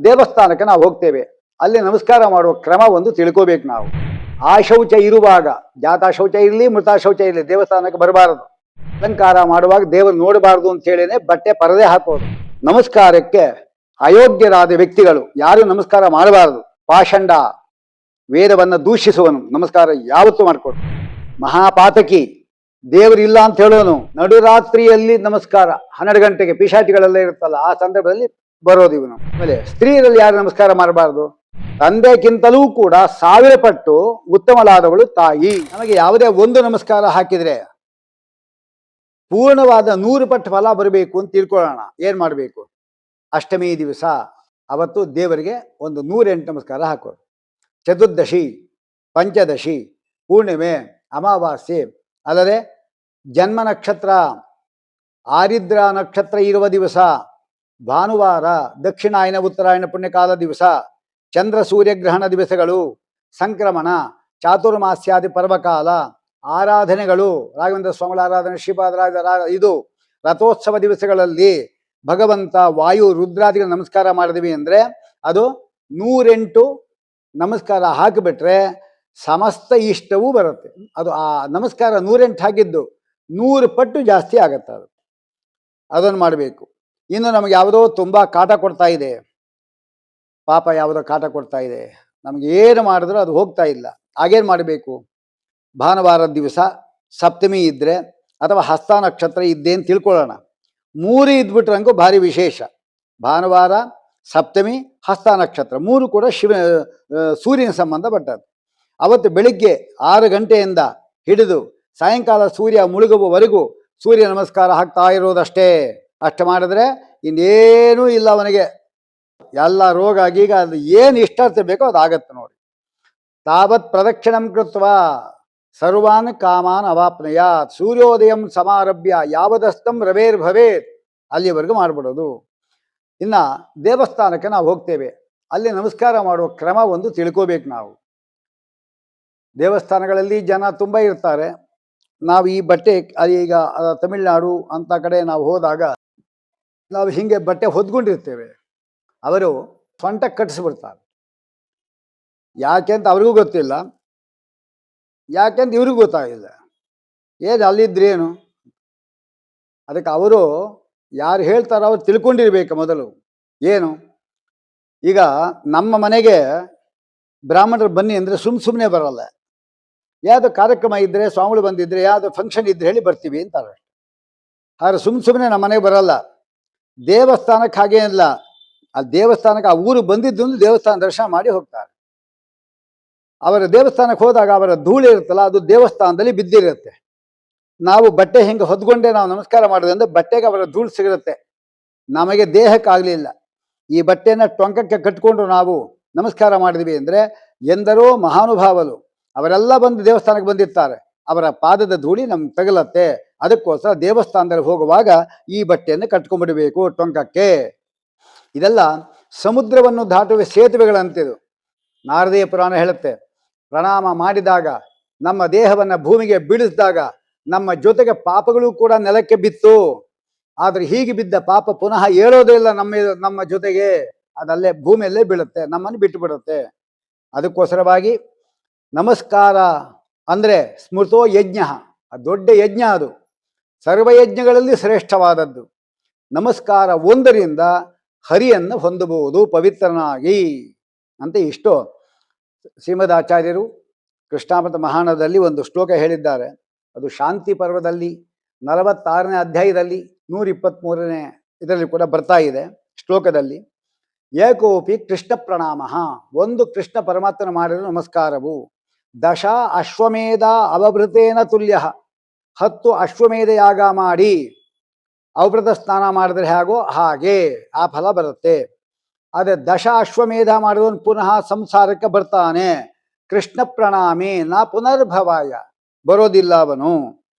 ದೇವಸ್ಥಾನಕ್ಕೆ ನಾವು ಹೋಗ್ತೇವೆ. ಅಲ್ಲಿ ನಮಸ್ಕಾರ ಮಾಡುವ ಕ್ರಮ ಒಂದು ತಿಳ್ಕೋಬೇಕು ನಾವು. ಆ ಶೌಚ ಇರುವಾಗ, ಜಾತ ಶೌಚ ಇರಲಿ ಮೃತ ಶೌಚ ಇರಲಿ, ದೇವಸ್ಥಾನಕ್ಕೆ ಬರಬಾರದು. ಅಲಂಕಾರ ಮಾಡುವಾಗ ದೇವರು ನೋಡಬಾರದು ಅಂತ ಹೇಳಿನೇ ಬಟ್ಟೆ ಪರದೆ ಹಾಕೋದು. ನಮಸ್ಕಾರಕ್ಕೆ ಅಯೋಗ್ಯರಾದ ವ್ಯಕ್ತಿಗಳು ಯಾರು ನಮಸ್ಕಾರ ಮಾಡಬಾರದು. ಪಾಷಂಡ, ವೇದವನ್ನು ದೂಷಿಸುವನು ನಮಸ್ಕಾರ ಯಾವತ್ತೂ ಮಾಡಿಕೊಡು. ಮಹಾಪಾತಕಿ, ದೇವರಿಲ್ಲ ಅಂತ ಹೇಳೋನು. ನಡುರಾತ್ರಿಯಲ್ಲಿ ನಮಸ್ಕಾರ, 12 ಗಂಟೆಗೆ ಪಿಶಾಚಿಗಳೆಲ್ಲ ಇರುತ್ತಲ್ಲ ಆ ಸಂದರ್ಭದಲ್ಲಿ ಬರೋದು ಇವನು. ಆಮೇಲೆ ಸ್ತ್ರೀಯರಲ್ಲಿ ಯಾರು ನಮಸ್ಕಾರ ಮಾಡಬಾರ್ದು. ತಂದೆಗಿಂತಲೂ ಕೂಡ 1000 ಪಟ್ಟು ಉತ್ತಮಲಾದವಳು ತಾಯಿ. ನಮಗೆ ಯಾವುದೇ ಒಂದು ನಮಸ್ಕಾರ ಹಾಕಿದ್ರೆ ಪೂರ್ಣವಾದ 100 ಪಟ್ಟು ಫಲ ಬರಬೇಕು ಅಂತ ತಿಳ್ಕೊಳ್ಳೋಣ. ಏನ್ ಮಾಡಬೇಕು? ಅಷ್ಟಮಿ ದಿವಸ ಅವತ್ತು ದೇವರಿಗೆ ಒಂದು 108 ನಮಸ್ಕಾರ ಹಾಕೋದು. ಚತುರ್ದಶಿ, ಪಂಚದಶಿ, ಪೂರ್ಣಿಮೆ, ಅಮಾವಾಸ್ಯೆ, ಅಲ್ಲದೆ ಜನ್ಮ ನಕ್ಷತ್ರ, ಆರಿದ್ರ ನಕ್ಷತ್ರ ಇರುವ ದಿವಸ, ಭಾನುವಾರ, ದಕ್ಷಿಣಾಯನ ಉತ್ತರಾಯಣ ಪುಣ್ಯಕಾಲ ದಿವಸ, ಚಂದ್ರ ಸೂರ್ಯಗ್ರಹಣ ದಿವಸಗಳು, ಸಂಕ್ರಮಣ, ಚಾತುರ್ಮಾಸ್ಯಾದಿ ಪರ್ವಕಾಲ, ಆರಾಧನೆಗಳು, ರಾಘವೇಂದ್ರ ಸ್ವಾಮಿಗಳ ಆರಾಧನೆ, ಶ್ರೀಪಾದರಾಜರ ಇದು ರಥೋತ್ಸವ ದಿವಸಗಳಲ್ಲಿ ಭಗವಂತ ವಾಯು ರುದ್ರಾದಿಗಳ ನಮಸ್ಕಾರ ಮಾಡಿದ್ವಿ ಅಂದರೆ ಅದು 108 ನಮಸ್ಕಾರ ಹಾಕಿಬಿಟ್ರೆ ಸಮಸ್ತ ಇಷ್ಟವೂ ಬರುತ್ತೆ. ಅದು ಆ ನಮಸ್ಕಾರ 108 ಹಾಕಿದ್ದು 100 ಪಟ್ಟು ಜಾಸ್ತಿ ಆಗತ್ತೆ. ಅದನ್ನು ಮಾಡಬೇಕು. ಇನ್ನು ನಮಗೆ ಯಾವುದೋ ತುಂಬ ಕಾಟ ಕೊಡ್ತಾ ಇದೆ, ಪಾಪ ಯಾವುದೋ ಕಾಟ ಕೊಡ್ತಾ ಇದೆ, ನಮಗೆ ಏನು ಮಾಡಿದ್ರೂ ಅದು ಹೋಗ್ತಾ ಇಲ್ಲ. ಹಾಗೇನು ಮಾಡಬೇಕು? ಭಾನುವಾರದ ದಿವಸ ಸಪ್ತಮಿ ಇದ್ದರೆ ಅಥವಾ ಹಸ್ತ ನಕ್ಷತ್ರ ಇದ್ದೇ ಅಂತ ತಿಳ್ಕೊಳ್ಳೋಣ. 3 ಇದ್ಬಿಟ್ರಂಗೂ ಭಾರಿ ವಿಶೇಷ. ಭಾನುವಾರ, ಸಪ್ತಮಿ, ಹಸ್ತ ನಕ್ಷತ್ರ 3 ಕೂಡ ಸೂರ್ಯನ ಸಂಬಂಧಪಟ್ಟದ್ದು. ಅವತ್ತು ಬೆಳಿಗ್ಗೆ 6 ಗಂಟೆಯಿಂದ ಹಿಡಿದು ಸಾಯಂಕಾಲ ಸೂರ್ಯ ಮುಳುಗುವವರೆಗೂ ಸೂರ್ಯ ನಮಸ್ಕಾರ ಹಾಕ್ತಾ ಇರೋದಷ್ಟೇ. ಅಷ್ಟು ಮಾಡಿದ್ರೆ ಇನ್ನೇನೂ ಇಲ್ಲ ಅವನಿಗೆ. ಎಲ್ಲ ರೋಗ ಗೀಗ ಅದು ಏನು ಇಷ್ಟಾರ್ಥ ಬೇಕೋ ಅದು ಆಗತ್ತೆ ನೋಡಿ. ತಾವತ್ ಪ್ರದಕ್ಷಿಣಂ ಕೃತ್ವ ಸರ್ವಾನ್ ಕಾಮಾನ್ ಅವಾಪ್ನಯ ಸೂರ್ಯೋದಯಂ ಸಮಾರಭ್ಯ ಯಾವದಸ್ತಂ ರವೇರ್ ಭವೇತ್, ಅಲ್ಲಿವರೆಗೂ ಮಾಡಿಬಿಡೋದು. ಇನ್ನು ದೇವಸ್ಥಾನಕ್ಕೆ ನಾವು ಹೋಗ್ತೇವೆ, ಅಲ್ಲಿ ನಮಸ್ಕಾರ ಮಾಡುವ ಕ್ರಮ ಒಂದು ತಿಳ್ಕೋಬೇಕು ನಾವು. ದೇವಸ್ಥಾನಗಳಲ್ಲಿ ಜನ ತುಂಬ ಇರ್ತಾರೆ. ನಾವು ಈ ಬಟ್ಟೆ ಈಗ ತಮಿಳುನಾಡು ಅಂತ ಕಡೆ ನಾವು ಹೋದಾಗ ನಾವು ಹೀಗೆ ಬಟ್ಟೆ ಹೊದ್ಕೊಂಡಿರ್ತೇವೆ. ಅವರು ಸೊಂಟಕ್ಕೆ ಕಟ್ಟಿಸ್ಬಿಡ್ತಾರೆ. ಯಾಕೆಂತ ಅವ್ರಿಗೂ ಗೊತ್ತಿಲ್ಲ, ಯಾಕೆಂತ ಇವ್ರಿಗೂ ಗೊತ್ತಾಗಿಲ್ಲ. ಏನು ಅಲ್ಲಿದ್ರೇನು? ಅದಕ್ಕೆ ಅವರು ಯಾರು ಹೇಳ್ತಾರೋ ಅವ್ರು ತಿಳ್ಕೊಂಡಿರ್ಬೇಕು ಮೊದಲು. ಏನು ಈಗ ನಮ್ಮ ಮನೆಗೆ ಬ್ರಾಹ್ಮಣರು ಬನ್ನಿ ಅಂದರೆ ಸುಮ್ಮನೆ ಬರಲ್ಲ. ಯಾವುದೋ ಕಾರ್ಯಕ್ರಮ ಇದ್ದರೆ, ಸ್ವಾಮಿಗಳು ಬಂದಿದ್ರೆ, ಯಾವುದೋ ಫಂಕ್ಷನ್ ಇದ್ರೆ ಹೇಳಿ ಬರ್ತೀವಿ ಅಂತಾರೆ. ಆದರೆ ಸುಮ್ಮನೆ ನಮ್ಮ ಮನೆಗೆ ಬರಲ್ಲ. ದೇವಸ್ಥಾನಕ್ಕೆ ಹಾಗೇನಿಲ್ಲ. ಆ ದೇವಸ್ಥಾನಕ್ಕೆ ಆ ಊರು ಬಂದಿದ್ದು ದೇವಸ್ಥಾನ ದರ್ಶನ ಮಾಡಿ ಹೋಗ್ತಾರೆ. ಅವರ ದೇವಸ್ಥಾನಕ್ಕೆ ಹೋದಾಗ ಅವರ ಧೂಳು ಇರುತ್ತಲ್ಲ, ಅದು ದೇವಸ್ಥಾನದಲ್ಲಿ ಬಿದ್ದಿರುತ್ತೆ. ನಾವು ಬಟ್ಟೆ ಹಿಂಗೆ ಹೊದ್ಕೊಂಡೆ ನಾವು ನಮಸ್ಕಾರ ಮಾಡೋದ್ರಿಂದ ಬಟ್ಟೆಗೆ ಅವರ ಧೂಳು ಸಿಗಿರುತ್ತೆ. ನಮಗೆ ದೇಹಕ್ಕಾಗಲಿಲ್ಲ. ಈ ಬಟ್ಟೆನ ಟೊಂಕಕ್ಕೆ ಕಟ್ಕೊಂಡು ನಾವು ನಮಸ್ಕಾರ ಮಾಡಿದ್ವಿ ಅಂದರೆ ಎಂದರೋ ಮಹಾನುಭಾವರು ಅವರೆಲ್ಲ ಬಂದು ದೇವಸ್ಥಾನಕ್ಕೆ ಬಂದಿರ್ತಾರೆ. ಅವರ ಪಾದದ ಧೂಳಿ ನಮ್ಗೆ ತಗಲತ್ತೆ. ಅದಕ್ಕೋಸ್ಕರ ದೇವಸ್ಥಾನದಲ್ಲಿ ಹೋಗುವಾಗ ಈ ಬಟ್ಟೆಯನ್ನು ಕಟ್ಕೊಂಡ್ಬಿಡಬೇಕು ಟೊಂಕಕ್ಕೆ. ಇದೆಲ್ಲ ಸಮುದ್ರವನ್ನು ದಾಟುವ ಸೇತುವೆಗಳಂತಿದು. ನಾರದೀಯ ಪುರಾಣ ಹೇಳುತ್ತೆ, ಪ್ರಣಾಮ ಮಾಡಿದಾಗ, ನಮ್ಮ ದೇಹವನ್ನು ಭೂಮಿಗೆ ಬೀಳಿಸಿದಾಗ ನಮ್ಮ ಜೊತೆಗೆ ಪಾಪಗಳು ಕೂಡ ನೆಲಕ್ಕೆ ಬಿತ್ತು. ಆದರೆ ಹೀಗೆ ಬಿದ್ದ ಪಾಪ ಪುನಃ ಏಳೋದೇ ಇಲ್ಲ ನಮ್ಮ ಜೊತೆಗೆ. ಅದಲ್ಲೇ ಭೂಮಿಯಲ್ಲೇ ಬೀಳುತ್ತೆ, ನಮ್ಮನ್ನು ಬಿಟ್ಟು ಬಿಡುತ್ತೆ. ಅದಕ್ಕೋಸ್ಕರವಾಗಿ ನಮಸ್ಕಾರ ಅಂದರೆ ಸ್ಮೃತೋ ಯಜ್ಞ, ದೊಡ್ಡ ಯಜ್ಞ. ಅದು ಸರ್ವಯಜ್ಞಗಳಲ್ಲಿ ಶ್ರೇಷ್ಠವಾದದ್ದು. ನಮಸ್ಕಾರ ಒಂದರಿಂದ ಹರಿಯನ್ನು ಹೊಂದಬಹುದು ಪವಿತ್ರನಾಗಿ ಅಂತ. ಇಷ್ಟು ಶ್ರೀಮದ್ ಆಚಾರ್ಯರು ಕೃಷ್ಣಾಮೃತ ಮಹಾಣದಲ್ಲಿ ಒಂದು ಶ್ಲೋಕ ಹೇಳಿದ್ದಾರೆ. ಅದು ಶಾಂತಿ ಪರ್ವದಲ್ಲಿ 46ನೇ ಅಧ್ಯಾಯದಲ್ಲಿ 123ನೇ ಇದರಲ್ಲಿ ಕೂಡ ಬರ್ತಾ ಇದೆ ಶ್ಲೋಕದಲ್ಲಿ. ಏಕೋಪಿ ಕೃಷ್ಣ ಪ್ರಣಾಮ, ಒಂದು ಕೃಷ್ಣ ಪರಮಾತ್ಮನ ಮಾಡಿದ ನಮಸ್ಕಾರವು 10 ಅಶ್ವಮೇಧ ಅವಭೃತೇನ ತುಲ್ಯ, 10 ಅಶ್ವಮೇಧ ಯಾಗ ಮಾಡಿ ಅವಭೃತ ಸ್ನಾನ ಮಾಡಿದ್ರೆ ಹೇಗೋ ಹಾಗೆ ಆ ಫಲ ಬರುತ್ತೆ. ಆದರೆ 10 ಅಶ್ವಮೇಧ ಮಾಡಿದವನು ಪುನಃ ಸಂಸಾರಕ್ಕೆ ಬರ್ತಾನೆ. ಕೃಷ್ಣ ಪ್ರಣಾಮಿ ನಾ ಪುನರ್ಭವಾಯ, ಬರೋದಿಲ್ಲ ಅವನು.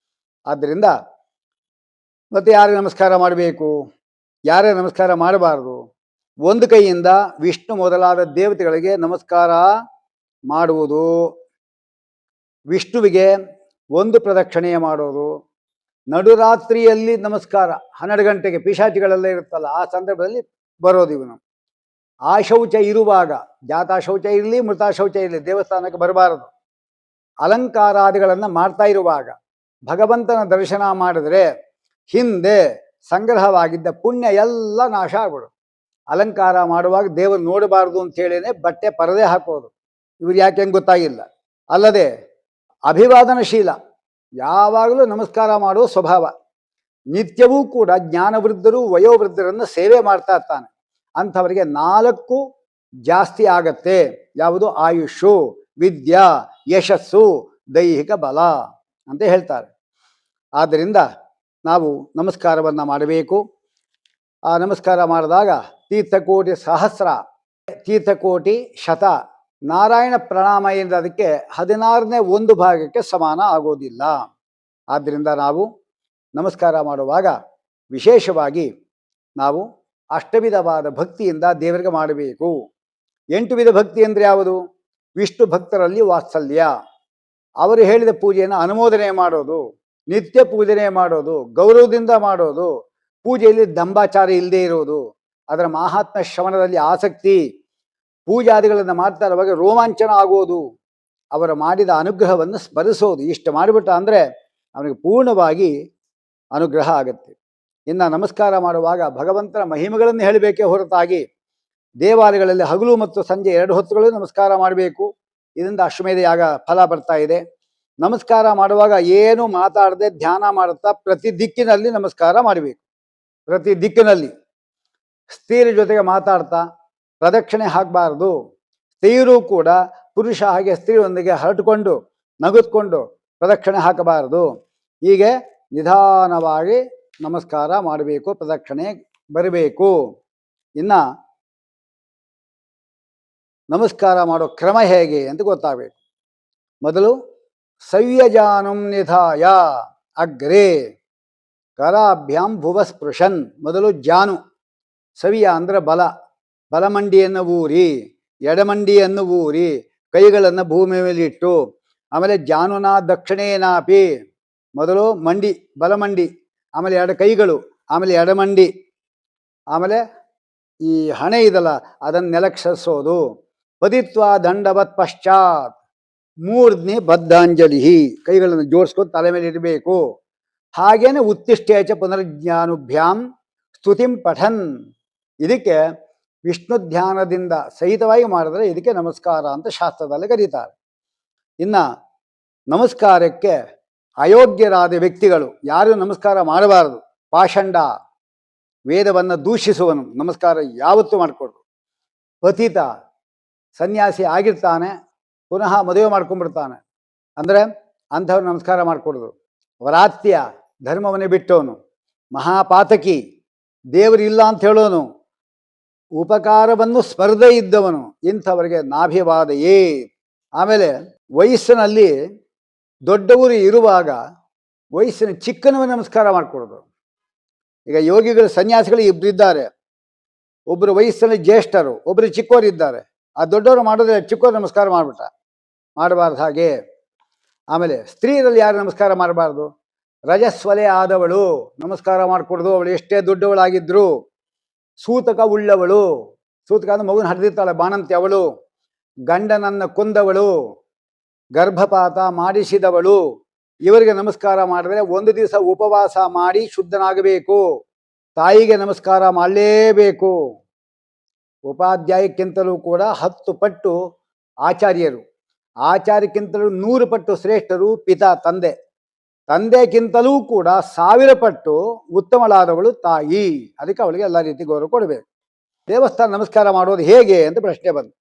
ಆದ್ದರಿಂದ ಮತ್ತೆ ಯಾರಿಗೆ ನಮಸ್ಕಾರ ಮಾಡಬೇಕು, ಯಾರೇ ನಮಸ್ಕಾರ ಮಾಡಬಾರ್ದು? ಒಂದು ಕೈಯಿಂದ ವಿಷ್ಣು ಮೊದಲಾದ ದೇವತೆಗಳಿಗೆ ನಮಸ್ಕಾರ ಮಾಡುವುದು, ವಿಷ್ಣುವಿಗೆ ಒಂದು ಪ್ರದಕ್ಷಿಣೆಯ ಮಾಡೋದು, ನಡುರಾತ್ರಿಯಲ್ಲಿ ನಮಸ್ಕಾರ 12 ಗಂಟೆಗೆ ಪಿಶಾಚಿಗಳೆಲ್ಲ ಇರುತ್ತಲ್ಲ ಆ ಸಂದರ್ಭದಲ್ಲಿ ಬರೋದು ಇವನು. ಆ ಶೌಚ ಇರುವಾಗ, ಜಾತಾ ಶೌಚ ಇರಲಿ ಮೃತ ಶೌಚ ಇರಲಿ, ದೇವಸ್ಥಾನಕ್ಕೆ ಬರಬಾರದು. ಅಲಂಕಾರಾದಿಗಳನ್ನು ಮಾಡ್ತಾ ಇರುವಾಗ ಭಗವಂತನ ದರ್ಶನ ಮಾಡಿದ್ರೆ ಹಿಂದೆ ಸಂಗ್ರಹವಾಗಿದ್ದ ಪುಣ್ಯ ಎಲ್ಲ ನಾಶ ಆಗ್ಬಿಡು. ಅಲಂಕಾರ ಮಾಡುವಾಗ ದೇವರು ನೋಡಬಾರ್ದು ಅಂತ ಹೇಳಿನೇ ಬಟ್ಟೆ ಪರದೆ ಹಾಕೋದು. ಇವ್ರು ಯಾಕೆ ಹೆಂಗೆ ಗೊತ್ತಾಗಿಲ್ಲ. ಅಲ್ಲದೆ ಅಭಿವಾದನಶೀಲ, ಯಾವಾಗಲೂ ನಮಸ್ಕಾರ ಮಾಡುವ ಸ್ವಭಾವ. ನಿತ್ಯವೂ ಕೂಡ ಜ್ಞಾನವೃದ್ಧರು ವಯೋವೃದ್ಧರನ್ನು ಸೇವೆ ಮಾಡ್ತಾ ಇರ್ತಾನೆ. ಅಂಥವರಿಗೆ 4 ಜಾಸ್ತಿ ಆಗತ್ತೆ. ಯಾವುದು? ಆಯುಷು, ವಿದ್ಯಾ, ಯಶಸ್ಸು, ದೈಹಿಕ ಬಲ ಅಂತ ಹೇಳ್ತಾರೆ. ಆದ್ದರಿಂದ ನಾವು ನಮಸ್ಕಾರವನ್ನು ಮಾಡಬೇಕು. ಆ ನಮಸ್ಕಾರ ಮಾಡಿದಾಗ ತೀರ್ಥಕೋಟಿ ಸಹಸ್ರ, ತೀರ್ಥಕೋಟಿ ಶತ ನಾರಾಯಣ ಪ್ರಣಾಮ ಎಂದ ಅದಕ್ಕೆ 16ನೇ 1 ಭಾಗಕ್ಕೆ ಸಮಾನ ಆಗೋದಿಲ್ಲ. ಆದ್ದರಿಂದ ನಾವು ನಮಸ್ಕಾರ ಮಾಡುವಾಗ ವಿಶೇಷವಾಗಿ ನಾವು ಅಷ್ಟವಿಧವಾದ ಭಕ್ತಿಯಿಂದ ದೇವರಿಗೆ ಮಾಡಬೇಕು. 8 ವಿಧ ಭಕ್ತಿ ಅಂದರೆ ಯಾವುದು? ವಿಷ್ಣು ಭಕ್ತರಲ್ಲಿ ವಾತ್ಸಲ್ಯ, ಅವರು ಹೇಳಿದ ಪೂಜೆಯನ್ನು ಅನುಮೋದನೆ ಮಾಡೋದು, ನಿತ್ಯ ಪೂಜನೆ ಮಾಡೋದು, ಗೌರವದಿಂದ ಮಾಡೋದು, ಪೂಜೆಯಲ್ಲಿ ದಂಬಾಚಾರ ಇಲ್ಲದೆ ಇರೋದು, ಅದರ ಮಹಾತ್ಮ ಶ್ರವಣದಲ್ಲಿ ಆಸಕ್ತಿ, ಪೂಜಾದಿಗಳನ್ನು ಮಾಡ್ತಾ ಇರುವಾಗ ರೋಮಾಂಚನ ಆಗೋದು, ಅವರ ಮಾಡಿದ ಅನುಗ್ರಹವನ್ನು ಸ್ಮರಿಸೋದು. ಇಷ್ಟು ಮಾಡಿಬಿಟ್ಟ ಅಂದರೆ ಅವನಿಗೆ ಪೂರ್ಣವಾಗಿ ಅನುಗ್ರಹ ಆಗುತ್ತೆ. ಇನ್ನು ನಮಸ್ಕಾರ ಮಾಡುವಾಗ ಭಗವಂತನ ಮಹಿಮೆಗಳನ್ನು ಹೇಳಬೇಕೇ ಹೊರತಾಗಿ ದೇವಾಲಯಗಳಲ್ಲಿ ಹಗಲು ಮತ್ತು ಸಂಜೆ 2 ಹೊತ್ತುಗಳು ನಮಸ್ಕಾರ ಮಾಡಬೇಕು. ಇದರಿಂದ ಅಶ್ವಮೇಧ ಯಾಗ ಫಲ ಬರ್ತಾ ಇದೆ. ನಮಸ್ಕಾರ ಮಾಡುವಾಗ ಏನು ಮಾತಾಡದೆ ಧ್ಯಾನ ಮಾಡುತ್ತಾ ಪ್ರತಿ ದಿಕ್ಕಿನಲ್ಲಿ ನಮಸ್ಕಾರ ಮಾಡಬೇಕು. ಪ್ರತಿ ದಿಕ್ಕಿನಲ್ಲಿ ಸ್ತ್ರೀಯರ ಜೊತೆಗೆ ಮಾತಾಡ್ತಾ ಪ್ರದಕ್ಷಿಣೆ ಹಾಕಬಾರ್ದು. ಸ್ತ್ರೀಯರು ಕೂಡ ಪುರುಷ ಹಾಗೆ ಸ್ತ್ರೀಯರೊಂದಿಗೆ ಹರಟುಕೊಂಡು ನಗುತ್ಕೊಂಡು ಪ್ರದಕ್ಷಿಣೆ ಹಾಕಬಾರದು. ಹೀಗೆ ನಿಧಾನವಾಗಿ ನಮಸ್ಕಾರ ಮಾಡಬೇಕು, ಪ್ರದಕ್ಷಿಣೆ ಬರಬೇಕು. ಇನ್ನು ನಮಸ್ಕಾರ ಮಾಡೋ ಕ್ರಮ ಹೇಗೆ ಅಂತ ಗೊತ್ತಾಗಬೇಕು. ಮೊದಲು ಸವ್ಯಜಾನುಂ ನಿಧಾಯ ಅಗ್ರೆ ಕರಾಭ್ಯಾಂ ಭುವ ಸ್ಪೃಶನ್. ಮೊದಲು ಜಾನು, ಸವಿಯ ಅಂದರೆ ಬಲ, ಬಲಮಂಡಿಯನ್ನು ಊರಿ, ಎಡಮಂಡಿಯನ್ನು ಊರಿ, ಕೈಗಳನ್ನು ಭೂಮಿ ಮೇಲೆ ಇಟ್ಟು, ಆಮೇಲೆ ಜಾನುನಾ ದಕ್ಷಿಣೇನಾಪಿ, ಮೊದಲು ಮಂಡಿ ಬಲಮಂಡಿ, ಆಮೇಲೆ 2 ಕೈಗಳು, ಆಮೇಲೆ ಎಡಮಂಡಿ, ಆಮೇಲೆ ಈ ಹಣೆ ಇದಲ್ಲ ಅದನ್ನು ನೆಲಕ್ಕೆ ಸರಿಸೋದು. ಪದಿತ್ವ ದಂಡವತ್ ಪಶ್ಚಾತ್ ಮೂರ್ಧ್ನಿ ಬದ್ಧಾಂಜಲಿ, ಕೈಗಳನ್ನು ಜೋಡಿಸ್ಕೊಂಡು ತಲೆ ಮೇಲೆ ಇಡಬೇಕು. ಹಾಗೇನೆ ಉತ್ತಿಷ್ಠೇಚ ಪುನರ್ಜ್ಞಾನುಭ್ಯಾಂ ಸ್ತುತಿಂ ಪಠನ್. ಇದಕ್ಕೆ ವಿಷ್ಣು ಧ್ಯಾನದಿಂದ ಸಹಿತವಾಗಿ ಮಾಡಿದ್ರೆ ಇದಕ್ಕೆ ನಮಸ್ಕಾರ ಅಂತ ಶಾಸ್ತ್ರದಲ್ಲಿ ಕರೀತಾರೆ. ಇನ್ನು ನಮಸ್ಕಾರಕ್ಕೆ ಅಯೋಗ್ಯರಾದ ವ್ಯಕ್ತಿಗಳು ಯಾರು ನಮಸ್ಕಾರ ಮಾಡಬಾರದು. ಪಾಷಂಡ, ವೇದವನ್ನು ದೂಷಿಸುವನು ನಮಸ್ಕಾರ ಯಾವತ್ತೂ ಮಾಡಿಕೊಡ್ರು. ಪತಿತ, ಸನ್ಯಾಸಿ ಆಗಿರ್ತಾನೆ ಪುನಃ ಮದುವೆ ಮಾಡ್ಕೊಂಡ್ಬಿಡ್ತಾನೆ ಅಂದರೆ ಅಂಥವ್ರು ನಮಸ್ಕಾರ ಮಾಡಿಕೊಡೋದು. ವರಾತ್ಯ, ಧರ್ಮವನ್ನೇ ಬಿಟ್ಟವನು. ಮಹಾಪಾತಕಿ, ದೇವರಿಲ್ಲ ಅಂತ ಹೇಳೋನು. ಉಪಕಾರವನ್ನು ಸ್ಪರ್ಧೆ ಇದ್ದವನು, ಇಂಥವರಿಗೆ ನಾಭಿವಾದಯೇ. ಆಮೇಲೆ ವಯಸ್ಸಿನಲ್ಲಿ ದೊಡ್ಡವರು ಇರುವಾಗ ವಯಸ್ಸಿನ ಚಿಕ್ಕನವೇ ನಮಸ್ಕಾರ ಮಾಡಿಕೊಡೋದು. ಈಗ ಯೋಗಿಗಳು ಸನ್ಯಾಸಿಗಳು ಇಬ್ಬರಿದ್ದಾರೆ. ಒಬ್ಬರು ವಯಸ್ಸಿನಲ್ಲಿ ಜ್ಯೇಷ್ಠರು, ಒಬ್ಬರು ಚಿಕ್ಕವರಿದ್ದಾರೆ. ಆ ದೊಡ್ಡವರು ಮಾಡೋದ್ರೆ ಚಿಕ್ಕವರು ನಮಸ್ಕಾರ ಮಾಡಿಬಿಟ್ಟ, ಮಾಡಬಾರ್ದು ಹಾಗೆ. ಆಮೇಲೆ ಸ್ತ್ರೀಯರಲ್ಲಿ ಯಾರು ನಮಸ್ಕಾರ ಮಾಡಬಾರ್ದು? ರಜಸ್ವಲೆ ಆದವಳು ನಮಸ್ಕಾರ ಮಾಡಿಕೊಡ್ದು, ಅವಳು ಎಷ್ಟೇ ದೊಡ್ಡವಳಾಗಿದ್ರು. ಸೂತಕ ಉಳ್ಳವಳು, ಸೂತಕ ಅಂದ್ರೆ ಮಗುನ ಹರಿದಿರ್ತಾಳೆ ಬಾಣಂತಿ ಅವಳು. ಗಂಡನನ್ನು ಕೊಂದವಳು, ಗರ್ಭಪಾತ ಮಾಡಿಸಿದವಳು, ಇವರಿಗೆ ನಮಸ್ಕಾರ ಮಾಡಿದ್ರೆ 1 ದಿವಸ ಉಪವಾಸ ಮಾಡಿ ಶುದ್ಧನಾಗಬೇಕು. ತಾಯಿಗೆ ನಮಸ್ಕಾರ ಮಾಡಲೇಬೇಕು. ಉಪಾಧ್ಯಾಯಕ್ಕಿಂತಲೂ ಕೂಡ 10 ಪಟ್ಟು ಆಚಾರ್ಯರು, ಆಚಾರ್ಯಕ್ಕಿಂತಲೂ 100 ಪಟ್ಟು ಶ್ರೇಷ್ಠರು ಪಿತಾ, ತಂದೆ. ತಂದೆಗಿಂತಲೂ ಕೂಡ 1000 ಪಟ್ಟು ಉತ್ತಮಳಾದವಳು ತಾಯಿ. ಅದಕ್ಕೆ ಅವಳಿಗೆ ಎಲ್ಲ ರೀತಿ ಗೌರವ ಕೊಡಬೇಕು. ದೇವಸ್ಥಾನ ನಮಸ್ಕಾರ ಮಾಡೋದು ಹೇಗೆ ಅಂತ ಪ್ರಶ್ನೆ ಬಂತು.